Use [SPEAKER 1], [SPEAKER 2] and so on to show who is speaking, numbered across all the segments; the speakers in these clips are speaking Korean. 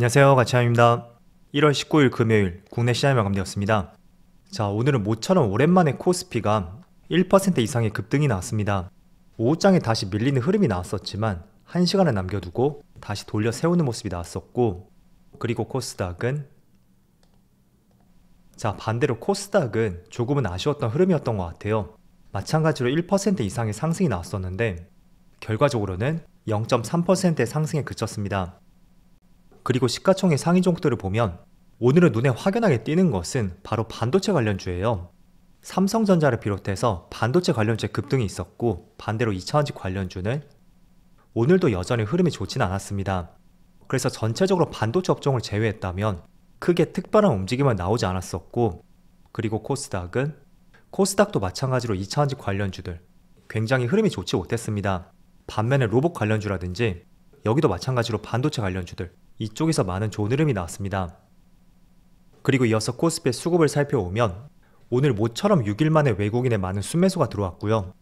[SPEAKER 1] 안녕하세요, 가치함입니다. 1월 19일 금요일 국내 시장이 마감되었습니다. 자, 오늘은 모처럼 오랜만에 코스피가 1% 이상의 급등이 나왔습니다. 오후장에 다시 밀리는 흐름이 나왔었지만 1시간을 남겨두고 다시 돌려 세우는 모습이 나왔었고, 그리고 코스닥은 반대로 코스닥은 조금은 아쉬웠던 흐름이었던 것 같아요. 마찬가지로 1% 이상의 상승이 나왔었는데 결과적으로는 0.3%의 상승에 그쳤습니다. 그리고 시가총액 상위 종목들을 보면 오늘은 눈에 확연하게 띄는 것은 바로 반도체 관련주예요. 삼성전자를 비롯해서 반도체 관련주의 급등이 있었고, 반대로 2차원지 관련주는 오늘도 여전히 흐름이 좋지는 않았습니다. 그래서 전체적으로 반도체 업종을 제외했다면 크게 특별한 움직임은 나오지 않았었고, 그리고 코스닥도 마찬가지로 2차원지 관련주들 굉장히 흐름이 좋지 못했습니다. 반면에 로봇 관련주라든지 여기도 마찬가지로 반도체 관련주들 이쪽에서 많은 좋은 흐름이 나왔습니다. 그리고 이어서 코스피의 수급을 살펴보면 오늘 모처럼 6일 만에 외국인의 많은 순매수가 들어왔고요.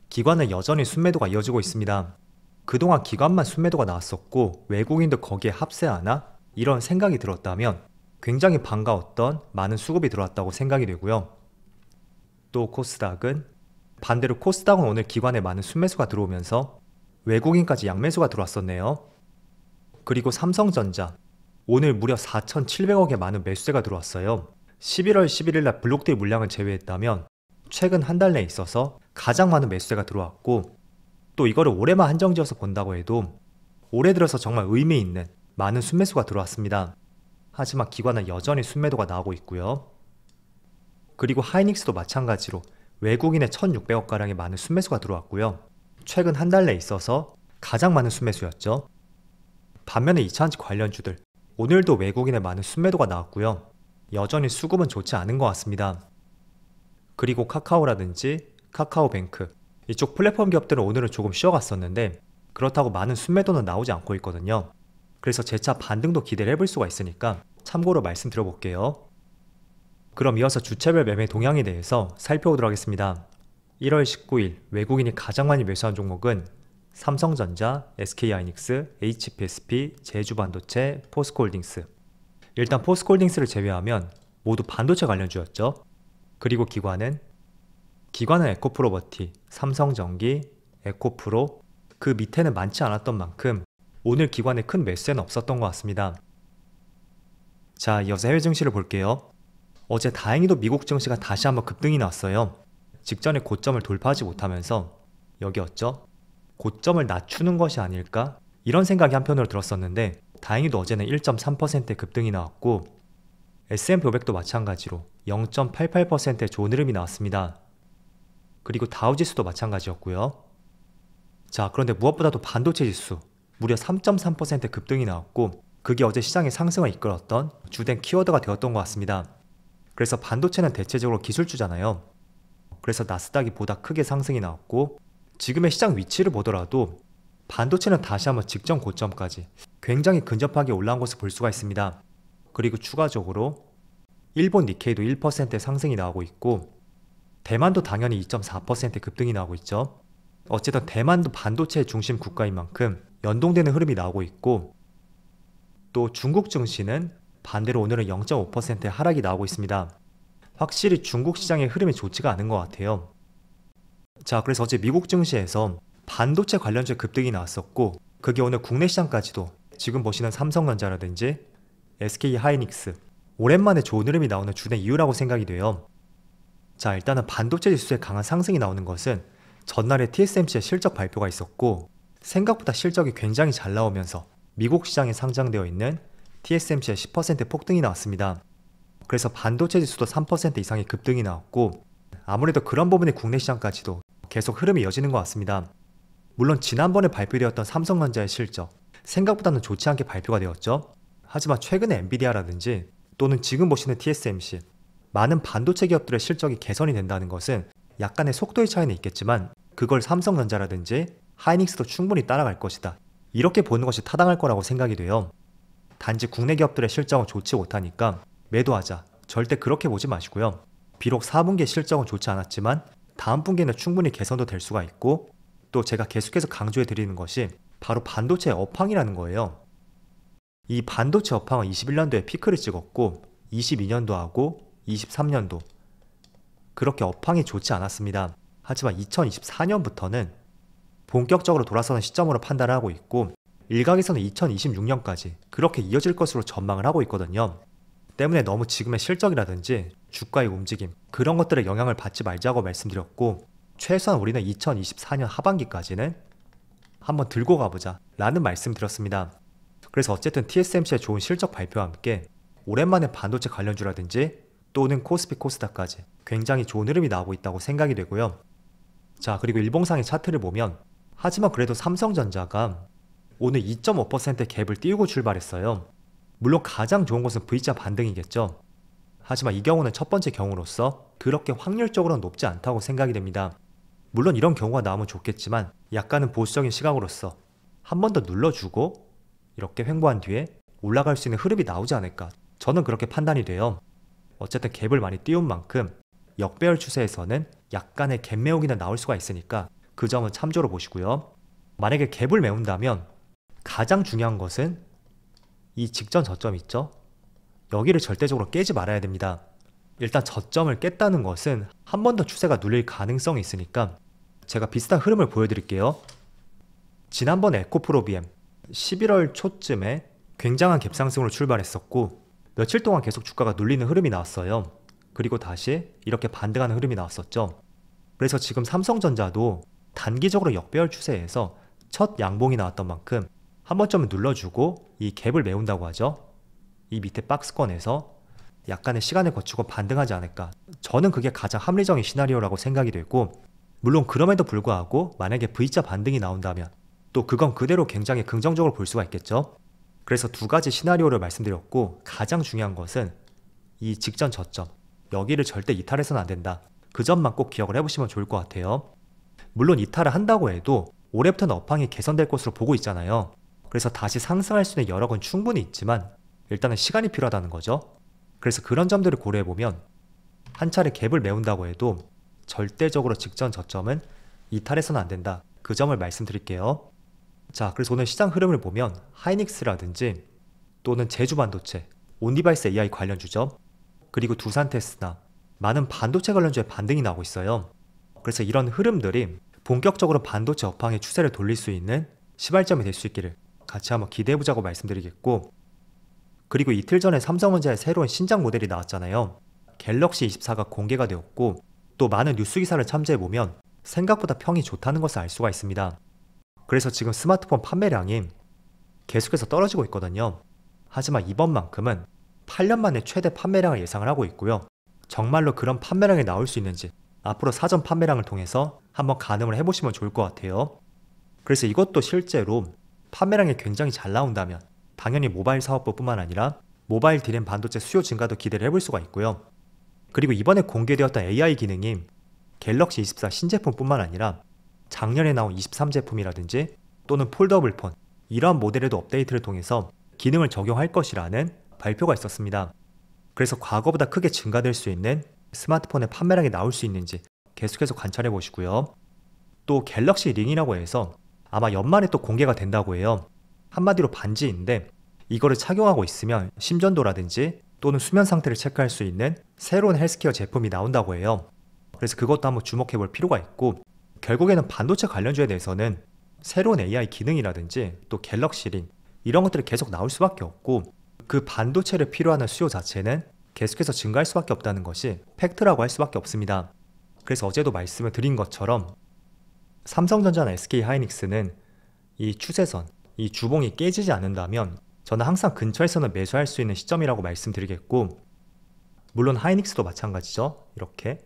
[SPEAKER 1] 기관은 여전히 순매도가 이어지고 있습니다. 그동안 기관만 순매도가 나왔었고 외국인도 거기에 합세하나? 이런 생각이 들었다면 굉장히 반가웠던 많은 수급이 들어왔다고 생각이 되고요. 또 반대로 코스닥은 오늘 기관에 많은 순매수가 들어오면서 외국인까지 양매수가 들어왔었네요. 그리고 삼성전자 오늘 무려 4,700억의 많은 매수세가 들어왔어요. 11월 11일날 블록데이 물량을 제외했다면 최근 한 달 내에 있어서 가장 많은 매수세가 들어왔고, 또 이거를 올해만 한정지어서 본다고 해도 올해 들어서 정말 의미 있는 많은 순매수가 들어왔습니다. 하지만 기관은 여전히 순매도가 나오고 있고요. 그리고 하이닉스도 마찬가지로 외국인의 1,600억가량의 많은 순매수가 들어왔고요. 최근 한 달 내에 있어서 가장 많은 순매수였죠. 반면에 2차전지 관련주들 오늘도 외국인의 많은 순매도가 나왔고요. 여전히 수급은 좋지 않은 것 같습니다. 그리고 카카오라든지 카카오뱅크 이쪽 플랫폼 기업들은 오늘은 조금 쉬어갔었는데 그렇다고 많은 순매도는 나오지 않고 있거든요. 그래서 재차 반등도 기대를 해볼 수가 있으니까 참고로 말씀드려볼게요. 그럼 이어서 주체별 매매 동향에 대해서 살펴보도록 하겠습니다. 1월 19일 외국인이 가장 많이 매수한 종목은 삼성전자, SK하이닉스, HPSP, 제주반도체, 포스코홀딩스. 일단 포스코홀딩스를 제외하면 모두 반도체 관련주였죠. 그리고 기관은 에코프로버티, 삼성전기, 에코프로, 그 밑에는 많지 않았던 만큼 오늘 기관에 큰 매수세는 없었던 것 같습니다. 자, 이어서 해외 증시를 볼게요. 어제 다행히도 미국 증시가 다시 한번 급등이 나왔어요. 직전에 고점을 돌파하지 못하면서 여기였죠. 고점을 낮추는 것이 아닐까? 이런 생각이 한편으로 들었었는데 다행히도 어제는 1.3%의 급등이 나왔고, S&P 500도 마찬가지로 0.88%의 좋은 흐름이 나왔습니다. 그리고 다우지수도 마찬가지였고요. 자, 그런데 무엇보다도 반도체 지수 무려 3.3% 급등이 나왔고, 그게 어제 시장의 상승을 이끌었던 주된 키워드가 되었던 것 같습니다. 그래서 반도체는 대체적으로 기술주잖아요. 그래서 나스닥이 보다 크게 상승이 나왔고, 지금의 시장 위치를 보더라도 반도체는 다시 한번 직전 고점까지 굉장히 근접하게 올라온 것을 볼 수가 있습니다. 그리고 추가적으로 일본 니케이도 1%의 상승이 나오고 있고, 대만도 당연히 2.4% 급등이 나오고 있죠. 어쨌든 대만도 반도체 중심 국가인 만큼 연동되는 흐름이 나오고 있고, 또 중국 증시는 반대로 오늘은 0.5%의 하락이 나오고 있습니다. 확실히 중국 시장의 흐름이 좋지가 않은 것 같아요. 자, 그래서 어제 미국 증시에서 반도체 관련주의 급등이 나왔었고, 그게 오늘 국내 시장까지도 지금 보시는 삼성전자라든지 SK하이닉스 오랜만에 좋은 흐름이 나오는 주된 이유라고 생각이 돼요. 자, 일단은 반도체 지수의 강한 상승이 나오는 것은 전날에 TSMC의 실적 발표가 있었고, 생각보다 실적이 굉장히 잘 나오면서 미국 시장에 상장되어 있는 TSMC의 10% 폭등이 나왔습니다. 그래서 반도체 지수도 3% 이상의 급등이 나왔고, 아무래도 그런 부분이 국내 시장까지도 계속 흐름이 이어지는 것 같습니다. 물론 지난번에 발표되었던 삼성전자의 실적 생각보다는 좋지 않게 발표가 되었죠. 하지만 최근에 엔비디아라든지 또는 지금 보시는 TSMC 많은 반도체 기업들의 실적이 개선이 된다는 것은 약간의 속도의 차이는 있겠지만 그걸 삼성전자라든지 하이닉스도 충분히 따라갈 것이다, 이렇게 보는 것이 타당할 거라고 생각이 돼요. 단지 국내 기업들의 실적은 좋지 못하니까 매도하자, 절대 그렇게 보지 마시고요. 비록 4분기의 실적은 좋지 않았지만 다음 분기에는 충분히 개선도 될 수가 있고, 또 제가 계속해서 강조해 드리는 것이 바로 반도체의 업황이라는 거예요. 이 반도체 업황은 21년도에 피크를 찍었고 22년도하고 23년도 그렇게 업황이 좋지 않았습니다. 하지만 2024년부터는 본격적으로 돌아서는 시점으로 판단을 하고 있고 일각에서는 2026년까지 그렇게 이어질 것으로 전망을 하고 있거든요. 때문에 너무 지금의 실적이라든지 주가의 움직임 그런 것들에 영향을 받지 말자고 말씀드렸고 최소한 우리는 2024년 하반기까지는 한번 들고 가보자 라는 말씀 드렸습니다. 그래서 어쨌든 TSMC의 좋은 실적 발표와 함께 오랜만에 반도체 관련주라든지 또는 코스피 코스닥까지 굉장히 좋은 흐름이 나오고 있다고 생각이 되고요. 자, 그리고 일봉상의 차트를 보면 하지만 그래도 삼성전자가 오늘 2.5% 갭을 띄우고 출발했어요. 물론 가장 좋은 것은 V자 반등이겠죠. 하지만 이 경우는 첫 번째 경우로서 그렇게 확률적으로는 높지 않다고 생각이 됩니다. 물론 이런 경우가 나오면 좋겠지만 약간은 보수적인 시각으로서 한 번 더 눌러주고 이렇게 횡보한 뒤에 올라갈 수 있는 흐름이 나오지 않을까, 저는 그렇게 판단이 돼요. 어쨌든 갭을 많이 띄운 만큼 역배열 추세에서는 약간의 갭 메우기는 나올 수가 있으니까 그 점은 참조로 보시고요. 만약에 갭을 메운다면 가장 중요한 것은 이 직전 저점 있죠? 여기를 절대적으로 깨지 말아야 됩니다. 일단 저점을 깼다는 것은 한 번 더 추세가 눌릴 가능성이 있으니까 제가 비슷한 흐름을 보여드릴게요. 지난번 에코프로비엠 11월 초쯤에 굉장한 갭상승으로 출발했었고 며칠 동안 계속 주가가 눌리는 흐름이 나왔어요. 그리고 다시 이렇게 반등하는 흐름이 나왔었죠. 그래서 지금 삼성전자도 단기적으로 역배열 추세에서 첫 양봉이 나왔던 만큼 한 번쯤은 눌러주고 이 갭을 메운다고 하죠. 이 밑에 박스권에서 약간의 시간을 거치고 반등하지 않을까, 저는 그게 가장 합리적인 시나리오라고 생각이 되고, 물론 그럼에도 불구하고 만약에 V자 반등이 나온다면 또 그건 그대로 굉장히 긍정적으로 볼 수가 있겠죠. 그래서 두 가지 시나리오를 말씀드렸고 가장 중요한 것은 이 직전 저점 여기를 절대 이탈해서는 안 된다, 그 점만 꼭 기억을 해보시면 좋을 것 같아요. 물론 이탈을 한다고 해도 올해부터는 업황이 개선될 것으로 보고 있잖아요. 그래서 다시 상승할 수 있는 여력은 충분히 있지만 일단은 시간이 필요하다는 거죠. 그래서 그런 점들을 고려해보면 한 차례 갭을 메운다고 해도 절대적으로 직전 저점은 이탈해서는 안 된다, 그 점을 말씀드릴게요. 자, 그래서 오늘 시장 흐름을 보면 하이닉스라든지 또는 제주반도체, 온디바이스 AI 관련주죠. 그리고 두산테스나 많은 반도체 관련주의 반등이 나오고 있어요. 그래서 이런 흐름들이 본격적으로 반도체 업황의 추세를 돌릴 수 있는 시발점이 될 수 있기를 같이 한번 기대해보자고 말씀드리겠고, 그리고 이틀 전에 삼성전자의 새로운 신작 모델이 나왔잖아요. 갤럭시 24가 공개가 되었고 또 많은 뉴스 기사를 참조해보면 생각보다 평이 좋다는 것을 알 수가 있습니다. 그래서 지금 스마트폰 판매량이 계속해서 떨어지고 있거든요. 하지만 이번만큼은 8년 만에 최대 판매량을 예상을 하고 있고요. 정말로 그런 판매량이 나올 수 있는지 앞으로 사전 판매량을 통해서 한번 가늠을 해보시면 좋을 것 같아요. 그래서 이것도 실제로 판매량이 굉장히 잘 나온다면 당연히 모바일 사업부뿐만 아니라 모바일 D램 반도체 수요 증가도 기대를 해볼 수가 있고요. 그리고 이번에 공개되었던 AI 기능이 갤럭시 24 신제품뿐만 아니라 작년에 나온 23 제품이라든지 또는 폴더블 폰 이러한 모델에도 업데이트를 통해서 기능을 적용할 것이라는 발표가 있었습니다. 그래서 과거보다 크게 증가될 수 있는 스마트폰의 판매량이 나올 수 있는지 계속해서 관찰해 보시고요. 또 갤럭시 링이라고 해서 아마 연말에 또 공개가 된다고 해요. 한마디로 반지인데 이거를 착용하고 있으면 심전도라든지 또는 수면 상태를 체크할 수 있는 새로운 헬스케어 제품이 나온다고 해요. 그래서 그것도 한번 주목해 볼 필요가 있고, 결국에는 반도체 관련주에 대해서는 새로운 AI 기능이라든지 또 갤럭시 링 이런 것들이 계속 나올 수밖에 없고, 그 반도체를 필요하는 수요 자체는 계속해서 증가할 수밖에 없다는 것이 팩트라고 할 수밖에 없습니다. 그래서 어제도 말씀을 드린 것처럼 삼성전자나 SK하이닉스는 이 추세선, 이 주봉이 깨지지 않는다면 저는 항상 근처에서는 매수할 수 있는 시점이라고 말씀드리겠고, 물론 하이닉스도 마찬가지죠. 이렇게.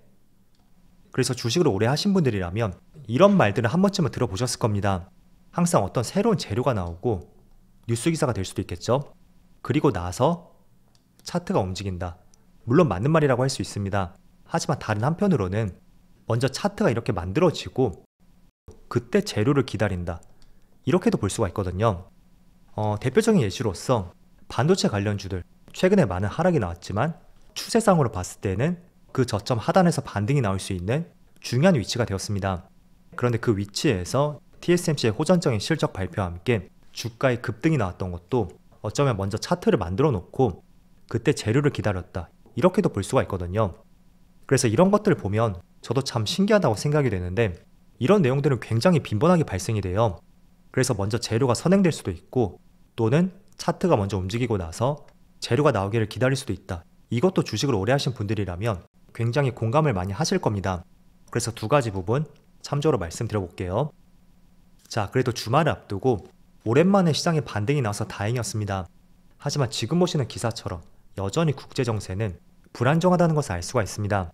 [SPEAKER 1] 그래서 주식을 오래 하신 분들이라면 이런 말들을 한 번쯤은 들어보셨을 겁니다. 항상 어떤 새로운 재료가 나오고 뉴스 기사가 될 수도 있겠죠. 그리고 나서 차트가 움직인다. 물론 맞는 말이라고 할 수 있습니다. 하지만 다른 한편으로는 먼저 차트가 이렇게 만들어지고 그때 재료를 기다린다, 이렇게도 볼 수가 있거든요. 대표적인 예시로서 반도체 관련주들 최근에 많은 하락이 나왔지만 추세상으로 봤을 때는 그 저점 하단에서 반등이 나올 수 있는 중요한 위치가 되었습니다. 그런데 그 위치에서 TSMC의 호전적인 실적 발표와 함께 주가의 급등이 나왔던 것도 어쩌면 먼저 차트를 만들어 놓고 그때 재료를 기다렸다, 이렇게도 볼 수가 있거든요. 그래서 이런 것들을 보면 저도 참 신기하다고 생각이 되는데, 이런 내용들은 굉장히 빈번하게 발생이 돼요. 그래서 먼저 재료가 선행될 수도 있고, 또는 차트가 먼저 움직이고 나서 재료가 나오기를 기다릴 수도 있다. 이것도 주식을 오래 하신 분들이라면 굉장히 공감을 많이 하실 겁니다. 그래서 두 가지 부분 참조로 말씀드려 볼게요. 자, 그래도 주말을 앞두고 오랜만에 시장에 반등이 나와서 다행이었습니다. 하지만 지금 보시는 기사처럼 여전히 국제 정세는 불안정하다는 것을 알 수가 있습니다.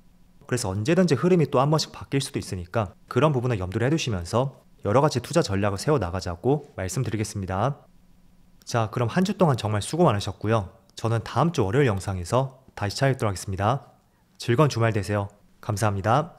[SPEAKER 1] 그래서 언제든지 흐름이 또 한 번씩 바뀔 수도 있으니까 그런 부분을 염두를 해두시면서 여러 가지 투자 전략을 세워 나가자고 말씀드리겠습니다. 자, 그럼 한 주 동안 정말 수고 많으셨고요. 저는 다음 주 월요일 영상에서 다시 찾아뵙도록 하겠습니다. 즐거운 주말 되세요. 감사합니다.